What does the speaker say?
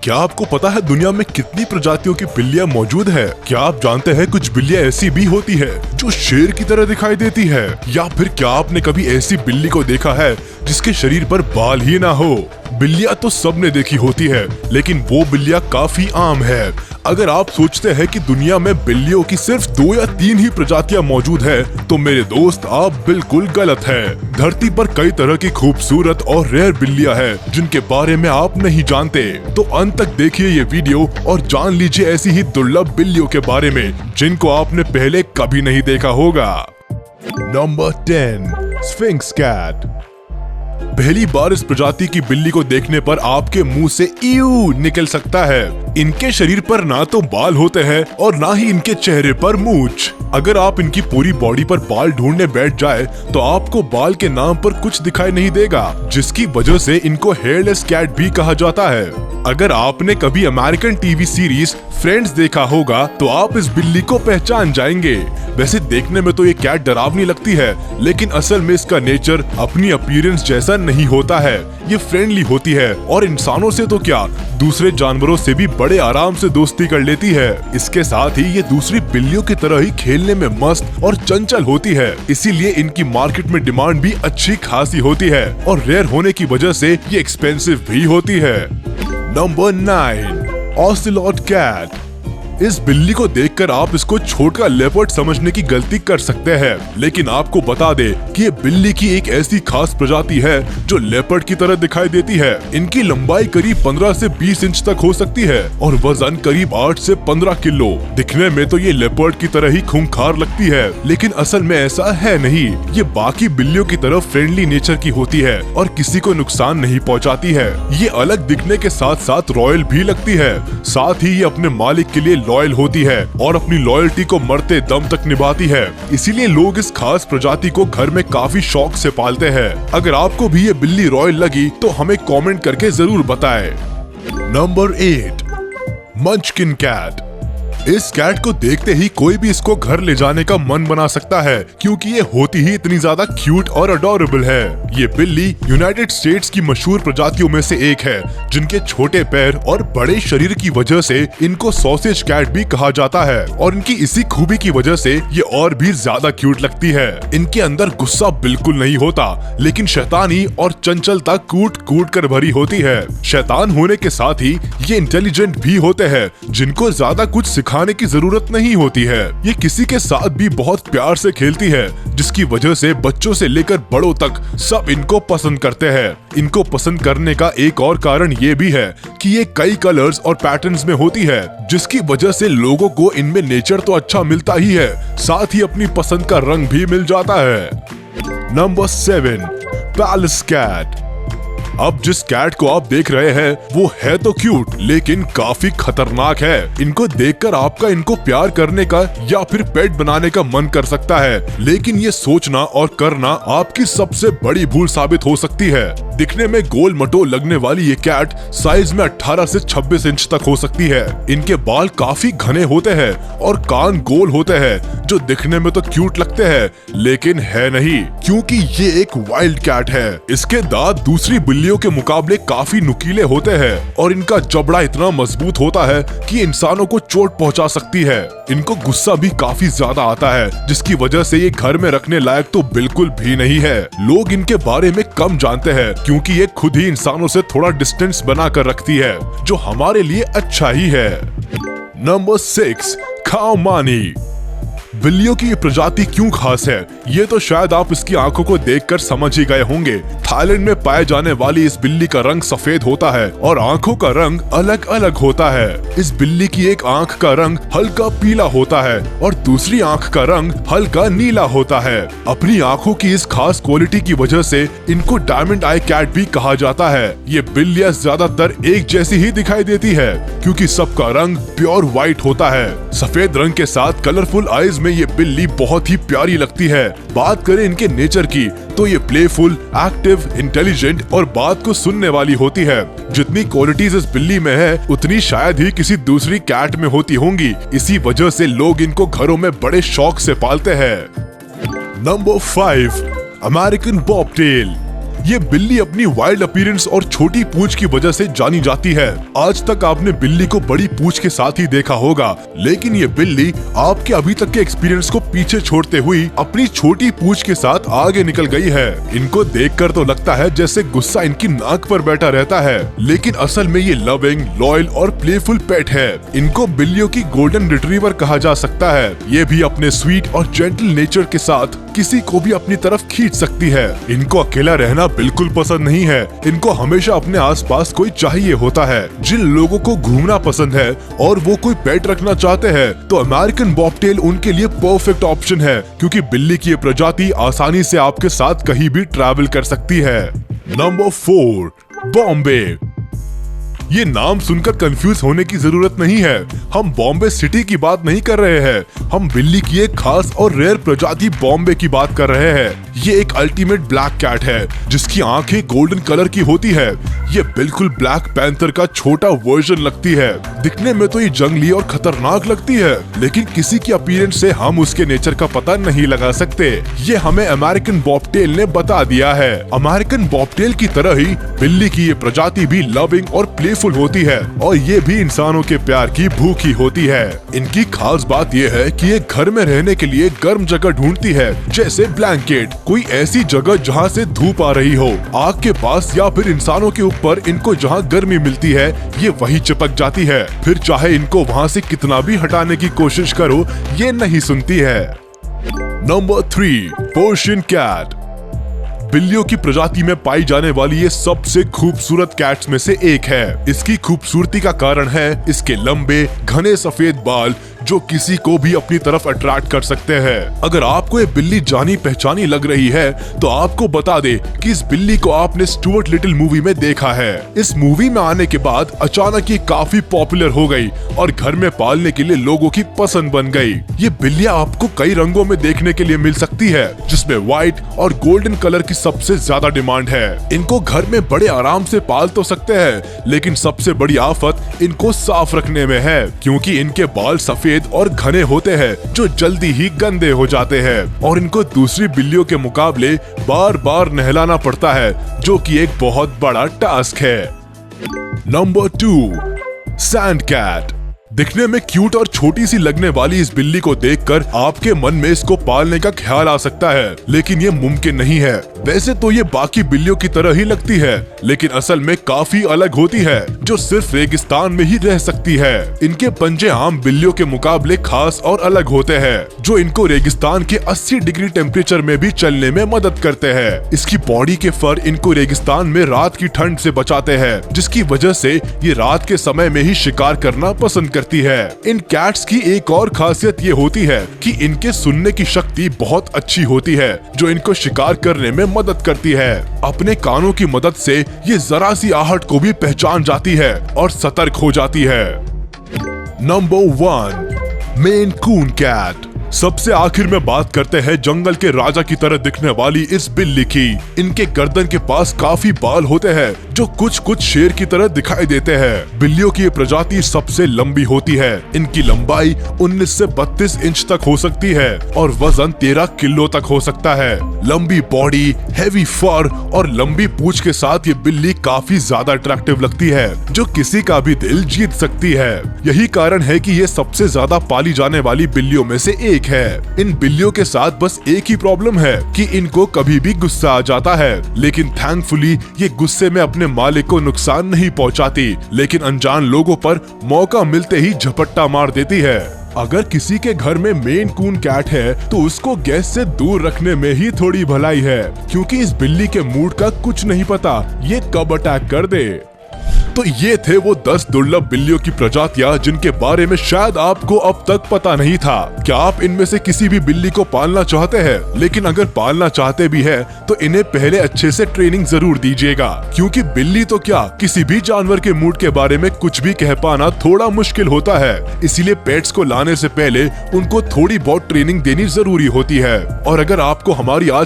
क्या आपको पता है दुनिया में कितनी प्रजातियों की बिल्लियां मौजूद है? क्या आप जानते हैं कुछ बिल्लियां ऐसी भी होती है जो शेर की तरह दिखाई देती है? या फिर क्या आपने कभी ऐसी बिल्ली को देखा है जिसके शरीर पर बाल ही ना हो? बिल्लियां तो सबने देखी होती है, लेकिन वो बिल्लियां काफी आम है। अगर आप सोचते हैं कि दुनिया में बिल्लियों की सिर्फ 2 या 3 ही प्रजातियां मौजूद है, तो मेरे दोस्त आप बिल्कुल गलत है। धरती पर कई तरह की खूबसूरत और रेयर बिल्लियां हैं जिनके बारे में आप नहीं जानते। तो अंत तक देखिए ये वीडियो और जान लीजिए ऐसी ही दुर्लभ बिल्लियों के बारे में जिनको आपने पहले कभी नहीं देखा होगा। Number 10, sphinx cat. पहली बार इस प्रजाति की बिल्ली को देखने पर आपके मुंह से ईऊ निकल सकता है। इनके शरीर पर ना तो बाल होते हैं और ना ही इनके चेहरे पर मूंछ। अगर आप इनकी पूरी बॉडी पर बाल ढूंढने बैठ जाए तो आपको बाल के नाम पर कुछ दिखाई नहीं देगा, जिसकी वजह से इनको हेयरलेस कैट भी कहा जाता है। अगर आपने कभी अमेरिकन टीवी सीरीज फ्रेंड्स देखा होगा तो आप इस बिल्ली को पहचान जाएंगे। वैसे देखने में तो ये कैट डरावनी लगती है, लेकिन असल में इसका नेचर अपनी अपीयरेंस जैसा नहीं होता है। ये फ्रेंडली होती है और इंसानों से तो क्या, दूसरे जानवरों से भी बड़े आराम से दोस्ती कर लेती है। इसके साथ ही ये दूसरी बिल्लियों की तरह ही खेलने में मस्त और चंचल होती है, इसीलिए इनकी मार्केट में डिमांड भी अच्छी खासी होती है और रेयर होने की वजह से ये एक्सपेंसिव भी होती है। Number 9, ocelot cat. इस बिल्ली को देखकर आप इसको छोटा लेपर्ड समझने की गलती कर सकते हैं, लेकिन आपको बता दे कि ये बिल्ली की एक ऐसी खास प्रजाति है जो लेपर्ड की तरह दिखाई देती है। इनकी लंबाई करीब 15 से 20 इंच तक हो सकती है और वजन करीब 8 से 15 किलो। दिखने में तो ये लेपर्ड की तरह ही खूंखार लगती है, लेकिन असल में ऐसा है नहीं। ये बाकी बिल्लियों की तरह फ्रेंडली नेचर की होती है और किसी को नुकसान नहीं पहुँचाती है। ये अलग दिखने के साथ साथ रॉयल भी लगती है। साथ ही ये अपने मालिक के लिए लॉयल होती है और अपनी लॉयल्टी को मरते दम तक निभाती है। इसीलिए लोग इस खास प्रजाति को घर में काफी शौक से पालते हैं। अगर आपको भी ये बिल्ली रॉयल लगी तो हमें कमेंट करके जरूर बताएं। Number 8, munchkin cat. इस कैट को देखते ही कोई भी इसको घर ले जाने का मन बना सकता है, क्योंकि ये होती ही इतनी ज्यादा क्यूट और अडोरेबल है। ये बिल्ली यूनाइटेड स्टेट्स की मशहूर प्रजातियों में से एक है, जिनके छोटे पैर और बड़े शरीर की वजह से इनको सॉसेज कैट भी कहा जाता है और इनकी इसी खूबी की वजह से ये और भी ज्यादा क्यूट लगती है। इनके अंदर गुस्सा बिल्कुल नहीं होता, लेकिन शैतानी और चंचलता कूट कूट कर भरी होती है। शैतान होने के साथ ही ये इंटेलिजेंट भी होते हैं, जिनको ज्यादा कुछ खाने की जरूरत नहीं होती है। ये किसी के साथ भी बहुत प्यार से खेलती है, जिसकी वजह से बच्चों से लेकर बड़ों तक सब इनको पसंद करते हैं। इनको पसंद करने का एक और कारण ये भी है कि ये कई कलर्स और पैटर्न्स में होती है, जिसकी वजह से लोगों को इनमें नेचर तो अच्छा मिलता ही है, साथ ही अपनी पसंद का रंग भी मिल जाता है। Number 7, palace cat. अब जिस कैट को आप देख रहे हैं वो है तो क्यूट, लेकिन काफी खतरनाक है। इनको देखकर आपका इनको प्यार करने का या फिर पेट बनाने का मन कर सकता है, लेकिन ये सोचना और करना आपकी सबसे बड़ी भूल साबित हो सकती है। दिखने में गोल मटोल लगने वाली ये कैट साइज में 18 से 26 इंच तक हो सकती है। इनके बाल काफी घने होते हैं और कान गोल होते हैं, जो दिखने में तो क्यूट लगते हैं, लेकिन है नहीं, क्योंकि ये एक वाइल्ड कैट है। इसके दांत दूसरी बिल्लियों के मुकाबले काफी नुकीले होते हैं और इनका जबड़ा इतना मजबूत होता है कि इंसानों को चोट पहुंचा सकती है। इनको गुस्सा भी काफी ज्यादा आता है, जिसकी वजह से ये घर में रखने लायक तो बिल्कुल भी नहीं है। लोग इनके बारे में कम जानते हैं, क्योंकि ये खुद ही इंसानों से थोड़ा डिस्टेंस बना कर रखती है, जो हमारे लिए अच्छा ही है। नंबर 6, खाओ मानी। बिल्लियों की ये प्रजाति क्यों खास है, ये तो शायद आप इसकी आंखों को देखकर समझ ही गए होंगे। थाईलैंड में पाए जाने वाली इस बिल्ली का रंग सफेद होता है और आंखों का रंग अलग अलग होता है। इस बिल्ली की एक आंख का रंग हल्का पीला होता है और दूसरी आंख का रंग हल्का नीला होता है। अपनी आंखों की इस खास क्वालिटी की वजह से इनको डायमंड आई कैट भी कहा जाता है। ये बिल्लियां ज्यादातर एक जैसी ही दिखाई देती है, क्योंकि सबका रंग प्योर व्हाइट होता है। सफेद रंग के साथ कलरफुल आईज में ये बिल्ली बहुत ही प्यारी लगती है। बात करें इनके नेचर की तो ये प्लेफुल, एक्टिव, इंटेलिजेंट और बात को सुनने वाली होती है। जितनी क्वालिटीज इस बिल्ली में है उतनी शायद ही किसी दूसरी कैट में होती होंगी। इसी वजह से लोग इनको घरों में बड़े शौक से पालते हैं। Number 5, American bobtail. ये बिल्ली अपनी वाइल्ड अपीयरेंस और छोटी पूंछ की वजह से जानी जाती है। आज तक आपने बिल्ली को बड़ी पूंछ के साथ ही देखा होगा, लेकिन ये बिल्ली आपके अभी तक के एक्सपीरियंस को पीछे छोड़ते हुए अपनी छोटी पूंछ के साथ आगे निकल गई है। इनको देखकर तो लगता है जैसे गुस्सा इनकी नाक पर बैठा रहता है, लेकिन असल में ये लविंग, लॉयल और प्लेफुल पेट है। इनको बिल्लियों की गोल्डन रिट्रीवर कहा जा सकता है। ये भी अपने स्वीट और जेंटल नेचर के साथ किसी को भी अपनी तरफ खींच सकती है। इनको अकेला रहना बिल्कुल पसंद नहीं है। इनको हमेशा अपने आसपास कोई चाहिए होता है। जिन लोगों को घूमना पसंद है और वो कोई पेट रखना चाहते हैं, तो अमेरिकन बॉबटेल उनके लिए परफेक्ट ऑप्शन है, क्योंकि बिल्ली की ये प्रजाति आसानी से आपके साथ कहीं भी ट्रैवल कर सकती है। नंबर 4, बॉम्बे। ये नाम सुनकर कंफ्यूज होने की जरूरत नहीं है। हम बॉम्बे सिटी की बात नहीं कर रहे हैं, हम बिल्ली की एक खास और रेयर प्रजाति बॉम्बे की बात कर रहे हैं। ये एक अल्टीमेट ब्लैक कैट है जिसकी आंखें गोल्डन कलर की होती है। ये बिल्कुल ब्लैक पैंथर का छोटा वर्जन लगती है। दिखने में तो ये जंगली और खतरनाक लगती है, लेकिन किसी की अपीयरेंस से हम उसके नेचर का पता नहीं लगा सकते। ये हमें अमेरिकन बॉबटेल ने बता दिया है। अमेरिकन बॉबटेल की तरह ही बिल्ली की ये प्रजाति भी लविंग और प्लेफुल होती है, और ये भी इंसानों के प्यार की भूखी होती है। इनकी खास बात ये है कि ये घर में रहने के लिए गर्म जगह ढूंढती है, जैसे ब्लैंकेट, कोई ऐसी जगह जहाँ से धूप आ रही हो, आग के पास या फिर इंसानों के ऊपर इनको जहाँ गर्मी मिलती है ये वही चिपक जाती है। फिर चाहे इनको वहाँ से कितना भी हटाने की कोशिश करो, ये नहीं सुनती है। Number 3, Persian cat. बिल्लियों की प्रजाति में पाई जाने वाली ये सबसे खूबसूरत कैट्स में से एक है। इसकी खूबसूरती का कारण है इसके लंबे घने सफेद बाल, जो किसी को भी अपनी तरफ अट्रैक्ट कर सकते हैं। अगर आपको ये बिल्ली जानी पहचानी लग रही है, तो आपको बता दे कि इस बिल्ली को आपने स्टुअर्ट लिटिल मूवी में देखा है। इस मूवी में आने के बाद अचानक ये काफी पॉपुलर हो गई और घर में पालने के लिए लोगों की पसंद बन गई। ये बिल्लियां आपको कई रंगों में देखने के लिए मिल सकती है, जिसमें व्हाइट और गोल्डन कलर की सबसे ज्यादा डिमांड है। इनको घर में बड़े आराम से पाल तो सकते हैं, लेकिन सबसे बड़ी आफत इनको साफ रखने में है, क्योंकि इनके बाल सफेद और घने होते हैं जो जल्दी ही गंदे हो जाते हैं, और इनको दूसरी बिल्लियों के मुकाबले बार बार नहलाना पड़ता है, जो कि एक बहुत बड़ा टास्क है। Number 2, sand cat. दिखने में क्यूट और छोटी सी लगने वाली इस बिल्ली को देखकर आपके मन में इसको पालने का ख्याल आ सकता है, लेकिन ये मुमकिन नहीं है। वैसे तो ये बाकी बिल्लियों की तरह ही लगती है, लेकिन असल में काफी अलग होती है, जो सिर्फ रेगिस्तान में ही रह सकती है। इनके पंजे आम बिल्लियों के मुकाबले खास और अलग होते हैं, जो इनको रेगिस्तान के 80 डिग्री टेम्परेचर में भी चलने में मदद करते हैं। इसकी बॉडी के फर इनको रेगिस्तान में रात की ठंड से बचाते हैं, जिसकी वजह से ये रात के समय में ही शिकार करना पसंद करती है। इन कैट्स की एक और खासियत ये होती है कि इनके सुनने की शक्ति बहुत अच्छी होती है, जो इनको शिकार करने में मदद करती है। अपने कानों की मदद से ये जरा सी आहट को भी पहचान जाती है और सतर्क हो जाती है। नंबर 1, मेन कून कैट। सबसे आखिर में बात करते हैं जंगल के राजा की तरह दिखने वाली इस बिल्ली की। इनके गर्दन के पास काफी बाल होते हैं, जो कुछ कुछ शेर की तरह दिखाई देते हैं। बिल्लियों की ये प्रजाति सबसे लंबी होती है। इनकी लंबाई 19 से 32 इंच तक हो सकती है और वजन 13 किलो तक हो सकता है। लंबी बॉडी, हैवी फर और लंबी पूंछ के साथ ये बिल्ली काफी ज्यादा अट्रैक्टिव लगती है, जो किसी का भी दिल जीत सकती है। यही कारण है कि ये सबसे ज्यादा पाली जाने वाली बिल्लियों में से एक है। इन बिल्लियों के साथ बस एक ही प्रॉब्लम है कि इनको कभी भी गुस्सा आ जाता है, लेकिन थैंकफुली ये गुस्से में अपने मालिक को नुकसान नहीं पहुंचाती, लेकिन अनजान लोगों पर मौका मिलते ही झपट्टा मार देती है। अगर किसी के घर में मेन कून कैट है, तो उसको गैस से दूर रखने में ही थोड़ी भलाई है, क्योंकि इस बिल्ली के मूड का कुछ नहीं पता ये कब अटैक कर दे। तो ये थे वो 10 दुर्लभ बिल्लियों की प्रजातियां जिनके बारे में शायद आपको अब तक पता नहीं था। क्या आप इनमें से किसी भी बिल्ली को पालना चाहते हैं? लेकिन अगर पालना चाहते भी हैं, तो इन्हें पहले अच्छे से ट्रेनिंग जरूर दीजिएगा, क्योंकि बिल्ली तो क्या किसी भी जानवर के मूड के बारे में कुछ भी कह पाना थोड़ा मुश्किल होता है। इसीलिए पेट्स को लाने से पहले उनको थोड़ी बहुत ट्रेनिंग देनी जरूरी होती है। और अगर आपको हमारी आज